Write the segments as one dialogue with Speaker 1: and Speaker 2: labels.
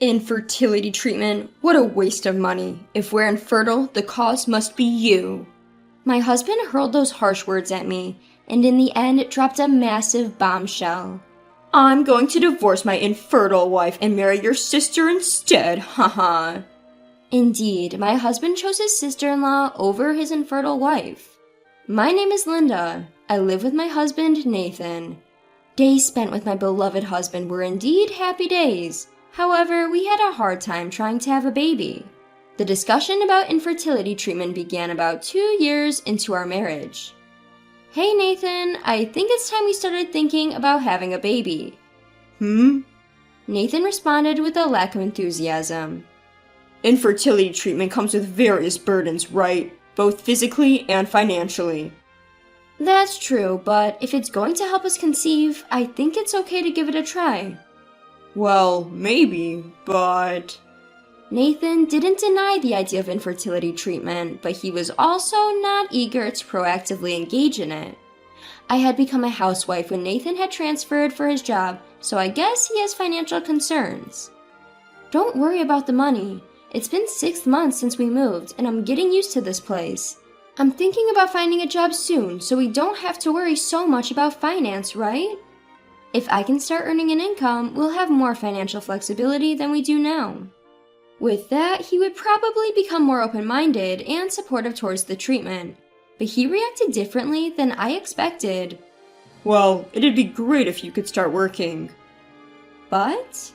Speaker 1: Infertility treatment? What a waste of money. If we're infertile, the cause must be you. My husband hurled those harsh words at me, and in the end dropped a massive bombshell. I'm going to divorce my infertile wife and marry your sister instead, haha. Indeed, my husband chose his sister-in-law over his infertile wife. My name is Linda. I live with my husband, Nathan. Days spent with my beloved husband were indeed happy days. However, we had a hard time trying to have a baby. The discussion about infertility treatment began about 2 years into our marriage. Hey Nathan, I think it's time we started thinking about having a baby. Nathan responded with a lack of enthusiasm. Infertility treatment comes with various burdens, right? Both physically and financially. That's true, but if it's going to help us conceive, I think it's okay to give it a try. Well, maybe, but... Nathan didn't deny the idea of infertility treatment, but he was also not eager to proactively engage in it. I had become a housewife when Nathan had transferred for his job, so I guess he has financial concerns. Don't worry about the money. It's been 6 months since we moved, and I'm getting used to this place. I'm thinking about finding a job soon, so we don't have to worry so much about finance, right? If I can start earning an income, we'll have more financial flexibility than we do now. With that, he would probably become more open-minded and supportive towards the treatment, but he reacted differently than I expected. Well, it'd be great if you could start working. But?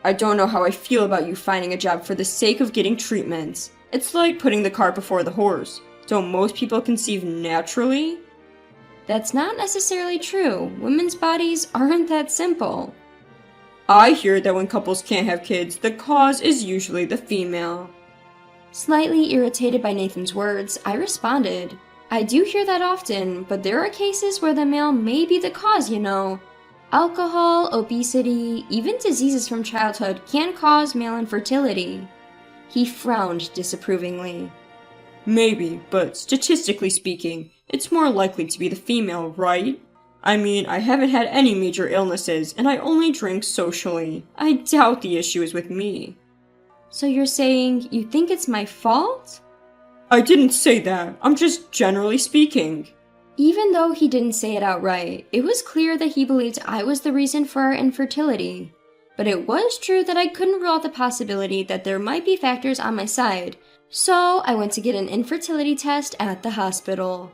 Speaker 1: I don't know how I feel about you finding a job for the sake of getting treatments. It's like putting the cart before the horse. Don't most people conceive naturally? That's not necessarily true. Women's bodies aren't that simple. I hear that when couples can't have kids, the cause is usually the female. Slightly irritated by Nathan's words, I responded, I do hear that often, but there are cases where the male may be the cause, you know. Alcohol, obesity, even diseases from childhood can cause male infertility. He frowned disapprovingly. Maybe, but statistically speaking, it's more likely to be the female, right? I mean, I haven't had any major illnesses, and I only drink socially. I doubt the issue is with me. So you're saying you think it's my fault? I didn't say that. I'm just generally speaking. Even though he didn't say it outright, it was clear that he believed I was the reason for our infertility. But it was true that I couldn't rule out the possibility that there might be factors on my side, so I went to get an infertility test at the hospital.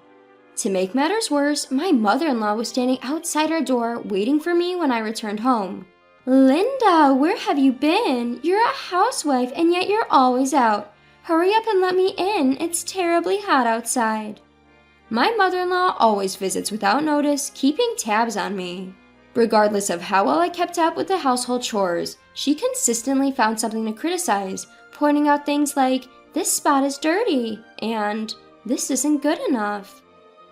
Speaker 1: To make matters worse, my mother-in-law was standing outside our door waiting for me when I returned home. Linda, where have you been? You're a housewife and yet you're always out. Hurry up and let me in. It's terribly hot outside. My mother-in-law always visits without notice, keeping tabs on me. Regardless of how well I kept up with the household chores, she consistently found something to criticize, pointing out things like, this spot is dirty, and this isn't good enough.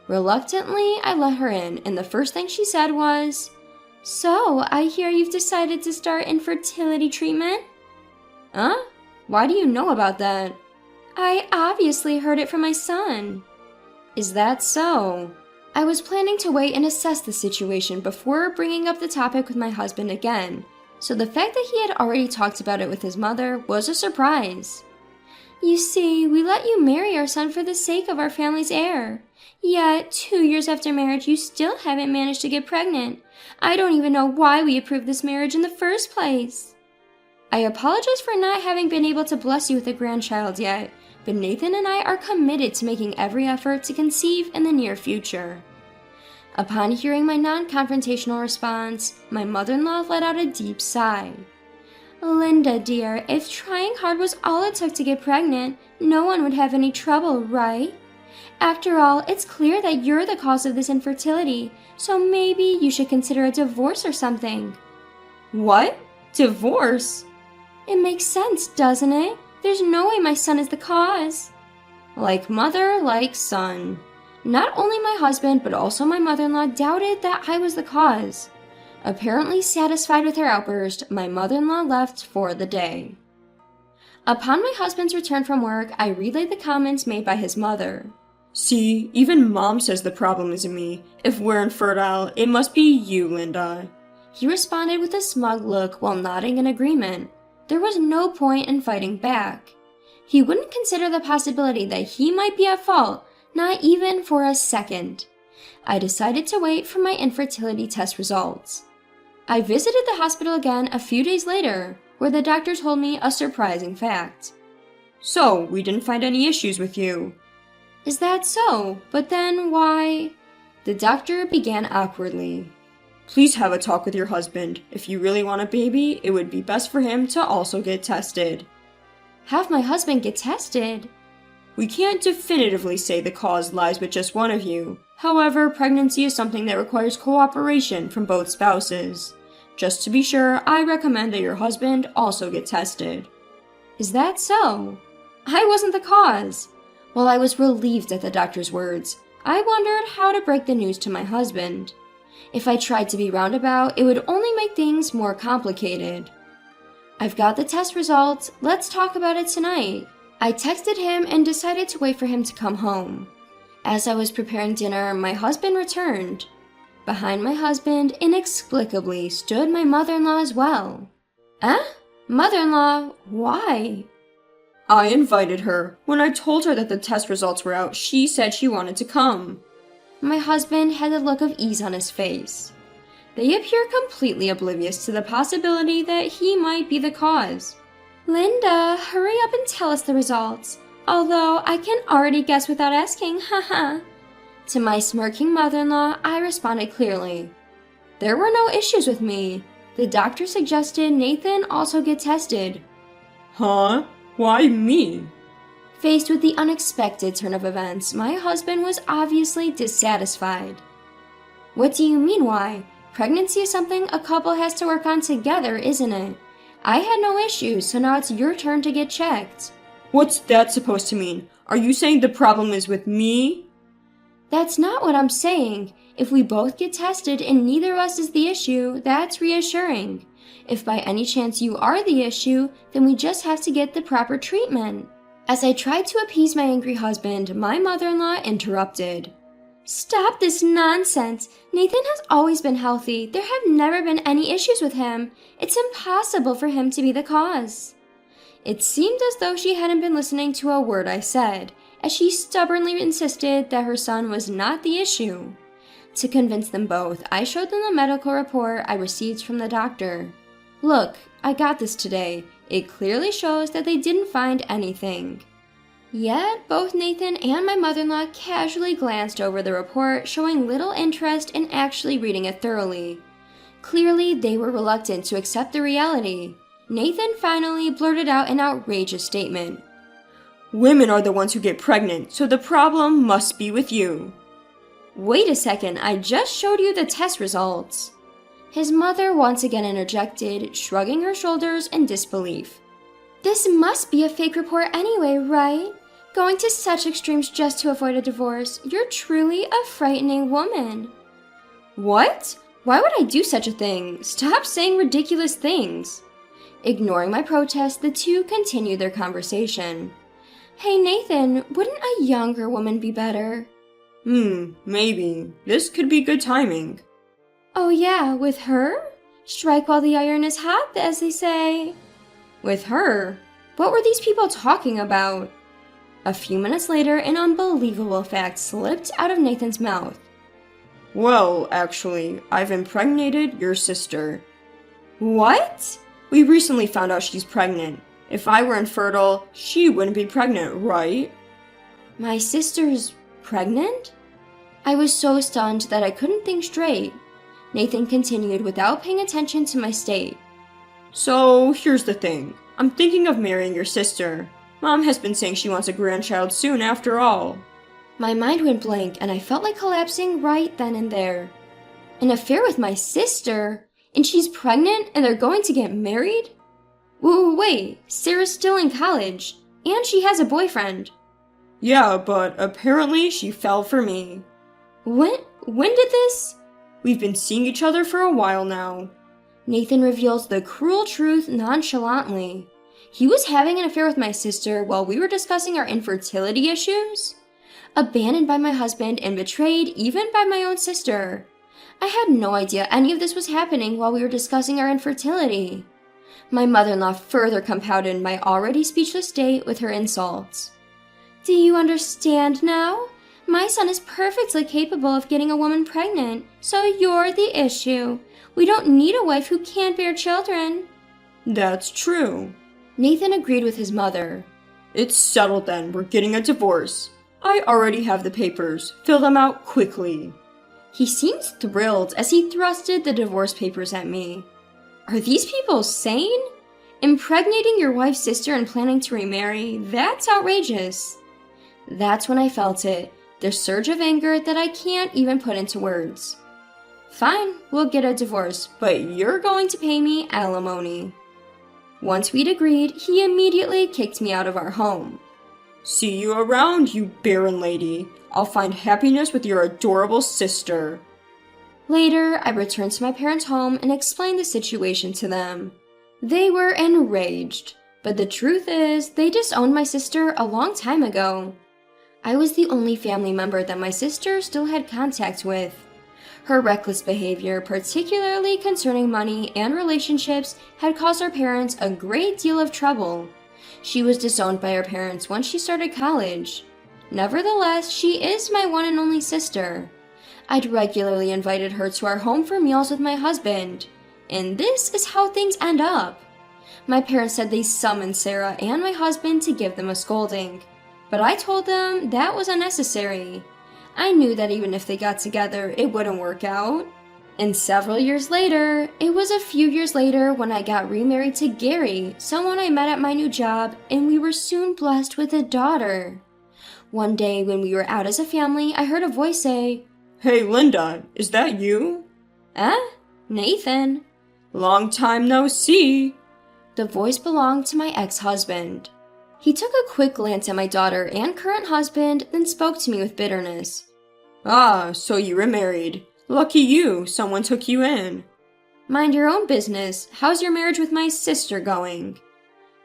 Speaker 1: Reluctantly, I let her in, and the first thing she said was, So, I hear you've decided to start infertility treatment? Huh? Why do you know about that? I obviously heard it from my son. Is that so? I was planning to wait and assess the situation before bringing up the topic with my husband again, so the fact that he had already talked about it with his mother was a surprise. You see, we let you marry our son for the sake of our family's heir. Yet, 2 years after marriage, you still haven't managed to get pregnant. I don't even know why we approved this marriage in the first place. I apologize for not having been able to bless you with a grandchild yet, but Nathan and I are committed to making every effort to conceive in the near future. Upon hearing my non-confrontational response, my mother-in-law let out a deep sigh. Linda, dear, if trying hard was all it took to get pregnant, no one would have any trouble, right? After all, it's clear that you're the cause of this infertility, so maybe you should consider a divorce or something. What? Divorce? It makes sense, doesn't it? There's no way my son is the cause. Like mother, like son. Not only my husband, but also my mother-in-law doubted that I was the cause. Apparently satisfied with her outburst, my mother-in-law left for the day. Upon my husband's return from work, I relayed the comments made by his mother. See, even Mom says the problem isn't me. If we're infertile, it must be you, Linda. He responded with a smug look while nodding in agreement. there was no point in fighting back. He wouldn't consider the possibility that he might be at fault, not even for a second. I decided to wait for my infertility test results. I visited the hospital again a few days later, where the doctor told me a surprising fact. So, we didn't find any issues with you. Is that so? But then why? The doctor began awkwardly. Please have a talk with your husband. If you really want a baby, it would be best for him to also get tested. Have my husband get tested? We can't definitively say the cause lies with just one of you. However, pregnancy is something that requires cooperation from both spouses. Just to be sure, I recommend that your husband also get tested. Is that so? I wasn't the cause. While I was relieved at the doctor's words, I wondered how to break the news to my husband. If I tried to be roundabout, it would only make things more complicated. I've got the test results. Let's talk about it tonight. I texted him and decided to wait for him to come home. As I was preparing dinner, my husband returned. Behind my husband, inexplicably, stood my mother-in-law as well. Mother-in-law? Why? I invited her. When I told her that the test results were out, she said she wanted to come. My husband had a look of ease on his face. They appear completely oblivious to the possibility that he might be the cause. Linda, hurry up and tell us the results. Although I can already guess without asking, haha. To my smirking mother-in-law, I responded clearly. There were no issues with me. The doctor suggested Nathan also get tested. Huh? Why me? Faced with the unexpected turn of events, my husband was obviously dissatisfied. What do you mean, why? Pregnancy is something a couple has to work on together, isn't it? I had no issues, so now it's your turn to get checked. What's that supposed to mean? Are you saying the problem is with me? That's not what I'm saying. If we both get tested and neither of us is the issue, that's reassuring. If by any chance you are the issue, then we just have to get the proper treatment. As I tried to appease my angry husband, my mother-in-law interrupted. Stop this nonsense. Nathan has always been healthy. There have never been any issues with him. It's impossible for him to be the cause. It seemed as though she hadn't been listening to a word I said, as she stubbornly insisted that her son was not the issue. To convince them both, I showed them the medical report I received from the doctor. Look, I got this today. It clearly shows that they didn't find anything. Yet, both Nathan and my mother-in-law casually glanced over the report, showing little interest in actually reading it thoroughly. Clearly, they were reluctant to accept the reality. Nathan finally blurted out an outrageous statement. Women are the ones who get pregnant, so the problem must be with you. Wait a second, I just showed you the test results. His mother once again interjected, shrugging her shoulders in disbelief. This must be a fake report anyway, right? Going to such extremes just to avoid a divorce. You're truly a frightening woman. What? Why would I do such a thing? Stop saying ridiculous things. Ignoring my protest, the two continued their conversation. Hey Nathan, wouldn't a younger woman be better? Maybe. This could be good timing. Oh yeah, with her? Strike while the iron is hot, as they say. With her? What were these people talking about? A few minutes later, an unbelievable fact slipped out of Nathan's mouth. Well, actually, I've impregnated your sister. What? We recently found out she's pregnant. If I were infertile, she wouldn't be pregnant, right? My sister's pregnant? I was so stunned that I couldn't think straight. Nathan continued without paying attention to my state. So, here's the thing. I'm thinking of marrying your sister. Mom has been saying she wants a grandchild soon after all. My mind went blank and I felt like collapsing right then and there. An affair with my sister? And she's pregnant and they're going to get married? Wait, Sarah's still in college. And she has a boyfriend. Yeah, but apparently she fell for me. When did this? We've been seeing each other for a while now. Nathan reveals the cruel truth nonchalantly. He was having an affair with my sister while we were discussing our infertility issues? Abandoned by my husband and betrayed even by my own sister. I had no idea any of this was happening while we were discussing our infertility. My mother-in-law further compounded my already speechless state with her insults. Do you understand now? My son is perfectly capable of getting a woman pregnant, so you're the issue. We don't need a wife who can't bear children.
Speaker 2: That's true.
Speaker 1: Nathan agreed with his mother.
Speaker 2: It's settled then, we're getting a divorce. I already have the papers. Fill them out quickly.
Speaker 1: He seemed thrilled as he thrusted the divorce papers at me. Are these people sane? Impregnating your wife's sister and planning to remarry? That's outrageous. That's when I felt it, the surge of anger that I can't even put into words. Fine, we'll get a divorce, but you're going to pay me alimony. Once we'd agreed, he immediately kicked me out of our home.
Speaker 2: See you around, you barren lady. I'll find happiness with your adorable sister.
Speaker 1: Later, I returned to my parents' home and explained the situation to them. They were enraged, but the truth is, they disowned my sister a long time ago. I was the only family member that my sister still had contact with. Her reckless behavior, particularly concerning money and relationships, had caused our parents a great deal of trouble. She was disowned by her parents once she started college. Nevertheless, she is my one and only sister. I'd regularly invited her to our home for meals with my husband. And this is how things end up. My parents said they summoned Sarah and my husband to give them a scolding. But I told them that was unnecessary. I knew that even if they got together, it wouldn't work out. And several years later, it was a few years later when I got remarried to Gary, someone I met at my new job, and we were soon blessed with a daughter. One day when we were out as a family, I heard a voice say,
Speaker 2: Hey Linda, is that you?
Speaker 1: Nathan.
Speaker 2: Long time no see.
Speaker 1: The voice belonged to my ex-husband. He took a quick glance at my daughter and current husband, then spoke to me with bitterness.
Speaker 2: Ah, so you were married. Lucky you, someone took you in.
Speaker 1: Mind your own business. How's your marriage with my sister going?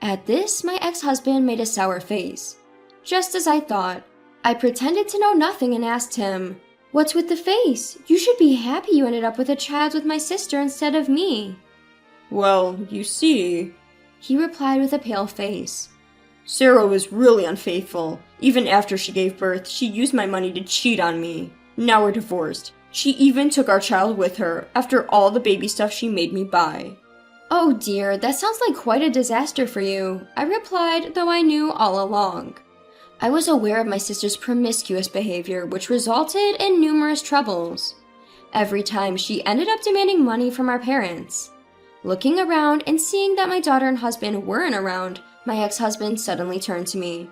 Speaker 1: At this, my ex-husband made a sour face. Just as I thought. I pretended to know nothing and asked him, What's with the face? You should be happy you ended up with a child with my sister instead of me.
Speaker 2: Well, you see,
Speaker 1: he replied with a pale face.
Speaker 2: Sarah was really unfaithful. Even after she gave birth, she used my money to cheat on me. Now we're divorced. She even took our child with her after all the baby stuff she made me buy.
Speaker 1: Oh dear, that sounds like quite a disaster for you, I replied, though I knew all along. I was aware of my sister's promiscuous behavior, which resulted in numerous troubles. Every time she ended up demanding money from our parents. Looking around and seeing that my daughter and husband weren't around, my ex-husband suddenly turned to me.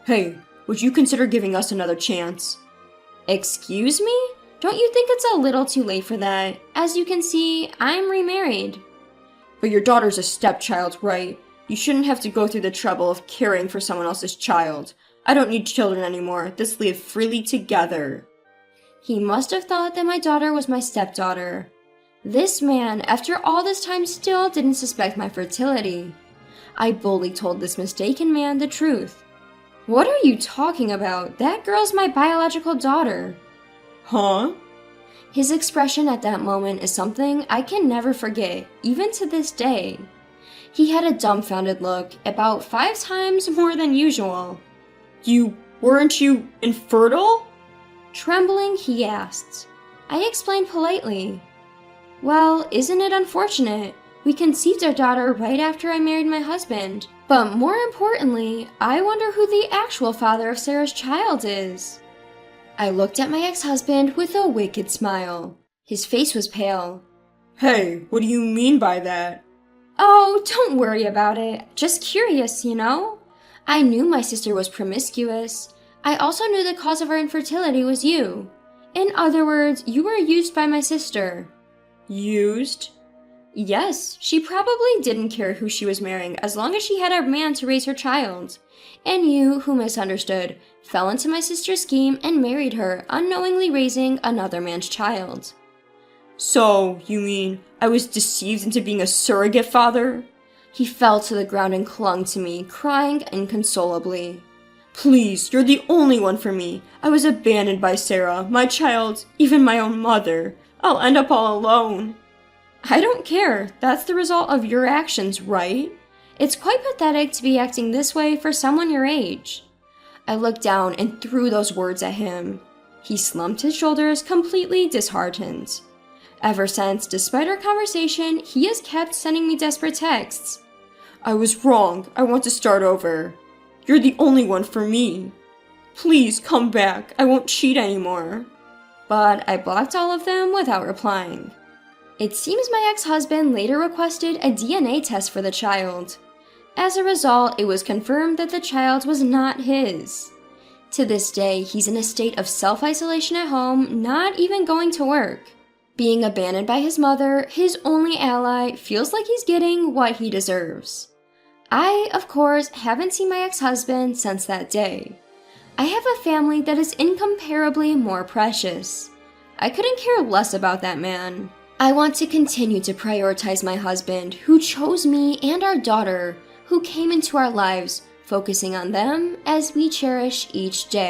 Speaker 2: Hey, would you consider giving us another chance?
Speaker 1: Excuse me? Don't you think it's a little too late for that? As you can see, I'm remarried.
Speaker 2: But your daughter's a stepchild, right? You shouldn't have to go through the trouble of caring for someone else's child. I don't need children anymore. Let's live freely together.
Speaker 1: He must have thought that my daughter was my stepdaughter. This man, after all this time, still didn't suspect my fertility. I boldly told this mistaken man the truth. What are you talking about? That girl's my biological daughter.
Speaker 2: Huh?
Speaker 1: His expression at that moment is something I can never forget, even to this day. He had a dumbfounded look, about 5 times more than usual.
Speaker 2: Weren't you infertile?
Speaker 1: Trembling, he asked. I explained politely. Well, isn't it unfortunate? We conceived our daughter right after I married my husband. But more importantly, I wonder who the actual father of Sarah's child is. I looked at my ex-husband with a wicked smile. His face was pale.
Speaker 2: Hey, what do you mean by that?
Speaker 1: Oh, don't worry about it. Just curious, you know? I knew my sister was promiscuous. I also knew the cause of our infertility was you. In other words, you were used by my sister.
Speaker 2: Used?
Speaker 1: Yes, she probably didn't care who she was marrying as long as she had a man to raise her child. And you, who misunderstood, fell into my sister's scheme and married her, unknowingly raising another man's child.
Speaker 2: So, you mean I was deceived into being a surrogate father?
Speaker 1: He fell to the ground and clung to me, crying inconsolably.
Speaker 2: Please, you're the only one for me. I was abandoned by Sarah, my child, even my own mother. I'll end up all alone.
Speaker 1: I don't care. That's the result of your actions, right? It's quite pathetic to be acting this way for someone your age. I looked down and threw those words at him. He slumped his shoulders, completely disheartened. Ever since, despite our conversation, he has kept sending me desperate texts.
Speaker 2: I was wrong. I want to start over. You're the only one for me. Please come back. I won't cheat anymore.
Speaker 1: But I blocked all of them without replying. It seems my ex-husband later requested a DNA test for the child. As a result, it was confirmed that the child was not his. To this day, he's in a state of self-isolation at home, not even going to work. Being abandoned by his mother, his only ally, feels like he's getting what he deserves. I, of course, haven't seen my ex-husband since that day. I have a family that is incomparably more precious. I couldn't care less about that man. I want to continue to prioritize my husband, who chose me, and our daughter, who came into our lives, focusing on them as we cherish each day.